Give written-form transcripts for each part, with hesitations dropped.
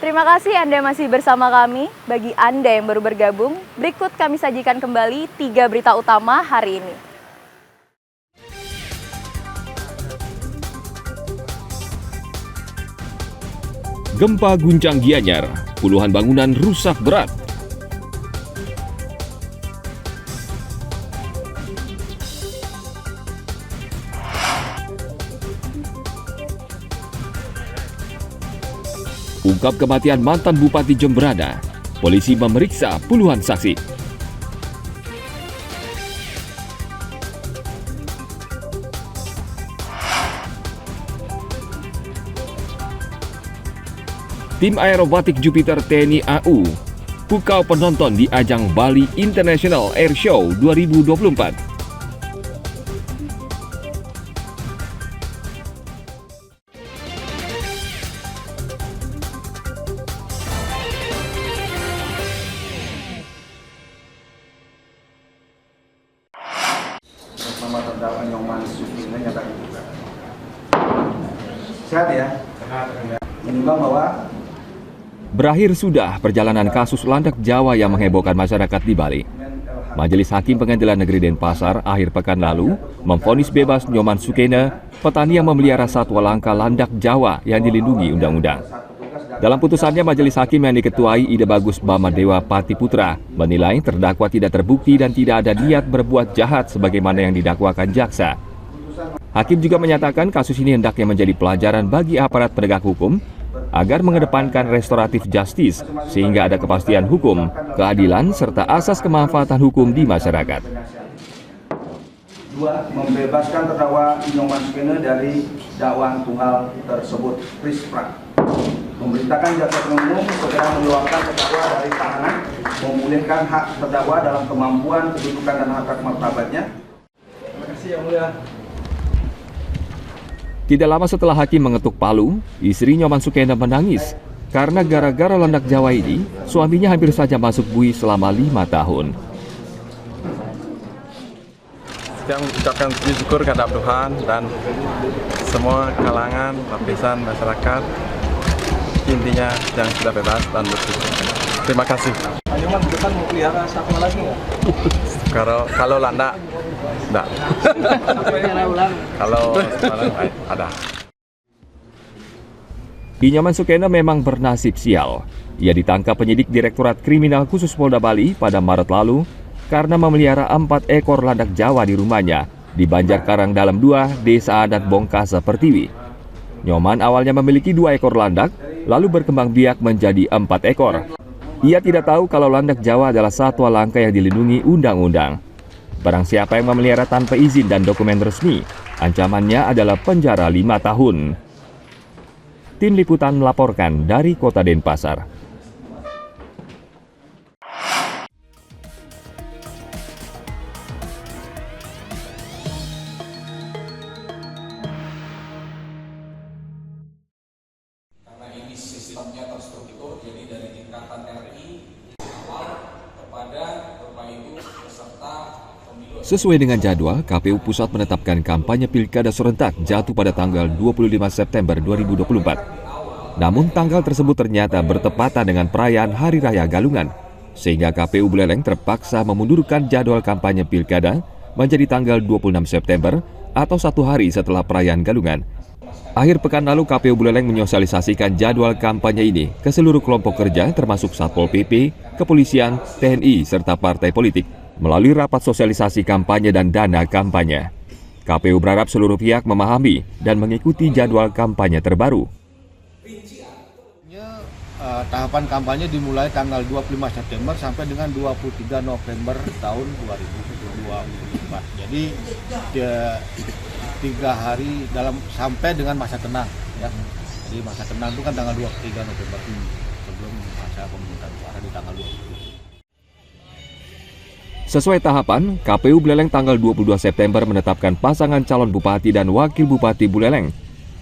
Terima kasih Anda masih bersama kami. Bagi Anda yang baru bergabung, berikut kami sajikan kembali 3 berita utama hari ini. Gempa guncang Gianyar, puluhan bangunan rusak berat. Ungkap kematian mantan Bupati Jemberana, polisi memeriksa puluhan saksi. Tim aerobatik Jupiter TNI AU pukau penonton di ajang Bali International Air Show 2024. Nama terdakwa Nyoman Sukina nyatakan juga sehat ya. Menimbang bahwa Berakhir sudah perjalanan kasus landak Jawa yang menghebohkan masyarakat di Bali. Majelis Hakim Pengadilan Negeri Denpasar akhir pekan lalu memvonis bebas Nyoman Sukena, petani yang memelihara satwa langka landak Jawa yang dilindungi undang-undang. Dalam putusannya, Majelis Hakim yang diketuai Ida Bagus Bamadewa Pati Putra menilai terdakwa tidak terbukti dan tidak ada niat berbuat jahat sebagaimana yang didakwakan jaksa. Hakim juga menyatakan kasus ini hendaknya menjadi pelajaran bagi aparat penegak hukum agar mengedepankan restoratif justice sehingga ada kepastian hukum, keadilan, serta asas kemanfaatan hukum di masyarakat. 2. Membebaskan terdakwa Nyoman Sukena dari dakwaan tunggal tersebut. Prisprak memerintahkan jaksa penuntut umum segera mengeluarkan terdakwa dari tahanan, memulihkan hak terdakwa dalam kemampuan, kedudukan, dan harkat martabatnya. Terima kasih yang mulia. Tidak lama setelah hakim mengetuk palu, istri Nyoman Sukena menangis karena gara-gara landak Jawa ini, suaminya hampir saja masuk bui selama 5 tahun. Yang ucapkan puji syukur kepada Tuhan dan semua kalangan, lapisan masyarakat, intinya yang sudah bebas dan bersyukur. Terima kasih. Nyoman ke depan mau pelihara satwa lagi nggak? Kalau landak, enggak. Kalau ada. Nyoman Sukena memang bernasib sial. Ia ditangkap penyidik Direktorat Kriminal Khusus Polda Bali pada Maret lalu karena memelihara 4 ekor landak Jawa di rumahnya di Banjarkarang Dalam 2, Desa Adat Bongkasa Pertiwi. Nyoman awalnya memiliki 2 ekor landak, lalu berkembang biak menjadi 4 ekor. Ia tidak tahu kalau landak Jawa adalah satwa langka yang dilindungi undang-undang. Barang siapa yang memelihara tanpa izin dan dokumen resmi, ancamannya adalah penjara 5 tahun. Tim Liputan melaporkan dari Kota Denpasar. Karena ini sistemnya terstruktur, jadi dari tingkatan RI awal kepada Bapak Ibu peserta pemilu. Sesuai dengan jadwal, KPU Pusat menetapkan kampanye Pilkada serentak jatuh pada tanggal 25 September 2024. Namun tanggal tersebut ternyata bertepatan dengan perayaan Hari Raya Galungan, sehingga KPU Buleleng terpaksa memundurkan jadwal kampanye Pilkada menjadi tanggal 26 September atau 1 hari setelah perayaan Galungan. Akhir pekan lalu KPU Buleleng menyosialisasikan jadwal kampanye ini ke seluruh kelompok kerja termasuk Satpol PP, Kepolisian, TNI, serta partai politik melalui rapat sosialisasi kampanye dan dana kampanye. KPU berharap seluruh pihak memahami dan mengikuti jadwal kampanye terbaru. Tahapan kampanye dimulai tanggal 25 September sampai dengan 23 November tahun 2024. Jadi 3 hari sampai dengan masa tenang ya. Jadi masa tenang itu kan tanggal 23 November sebelum masa pemungutan suara di tanggal 20. Sesuai tahapan, KPU Buleleng tanggal 22 September menetapkan pasangan calon bupati dan wakil bupati Buleleng.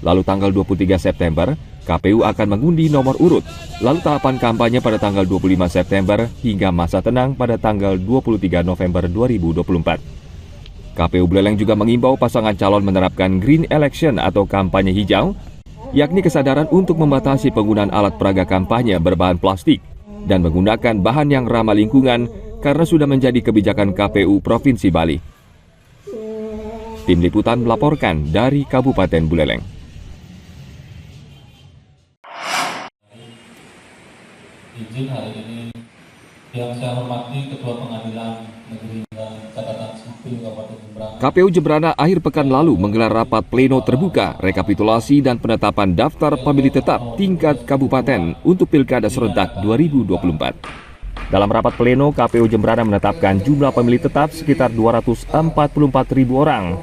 Lalu tanggal 23 September, KPU akan mengundi nomor urut. Lalu tahapan kampanye pada tanggal 25 September hingga masa tenang pada tanggal 23 November 2024. KPU Buleleng juga mengimbau pasangan calon menerapkan green election atau kampanye hijau yakni kesadaran untuk membatasi penggunaan alat peraga kampanye berbahan plastik dan menggunakan bahan yang ramah lingkungan karena sudah menjadi kebijakan KPU Provinsi Bali. Tim Liputan melaporkan dari Kabupaten Buleleng. Izin hari ini yang saya hormati Ketua Pengadilan Negeri dan Catatan Sipil Kabupaten Jembrana. KPU Jembrana akhir pekan lalu menggelar rapat pleno terbuka, rekapitulasi dan penetapan daftar pemilih tetap tingkat kabupaten untuk Pilkada serentak 2024. Dalam rapat pleno, KPU Jembrana menetapkan jumlah pemilih tetap sekitar 244.000 orang.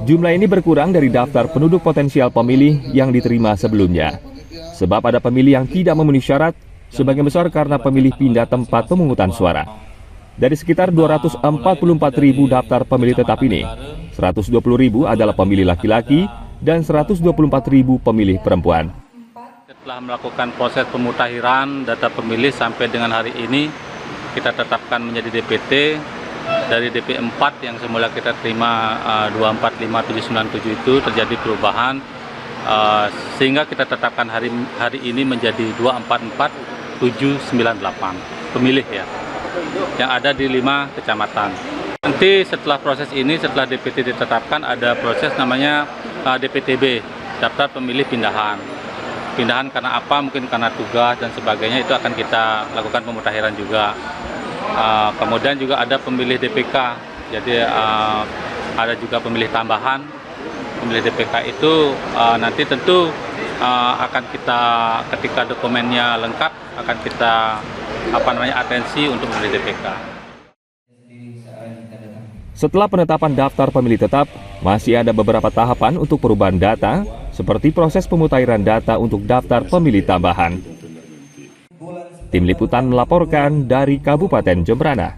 Jumlah ini berkurang dari daftar penduduk potensial pemilih yang diterima sebelumnya. Sebab ada pemilih yang tidak memenuhi syarat, sebagian besar karena pemilih pindah tempat pemungutan suara. Dari sekitar 244.000 daftar pemilih tetap ini, 120.000 adalah pemilih laki-laki dan 124.000 pemilih perempuan. Setelah melakukan proses pemutakhiran data pemilih sampai dengan hari ini, kita tetapkan menjadi DPT. Dari DP4 yang semula kita terima 245797 itu terjadi perubahan, sehingga kita tetapkan hari ini menjadi 244798 pemilih ya, yang ada di 5 kecamatan. Nanti setelah proses ini, setelah DPT ditetapkan, ada proses namanya DPTB, daftar pemilih pindahan. Pindahan karena apa? Mungkin karena tugas dan sebagainya, itu akan kita lakukan pemutakhiran juga. Kemudian juga ada pemilih DPK, jadi ada juga pemilih tambahan. Pemilih DPK itu nanti tentu akan kita, ketika dokumennya lengkap, akan kita atensi untuk pemilih DPK. Setelah penetapan daftar pemilih tetap, masih ada beberapa tahapan untuk perubahan data, seperti proses pemutakhiran data untuk daftar pemilih tambahan. Tim Liputan melaporkan dari Kabupaten Jembrana.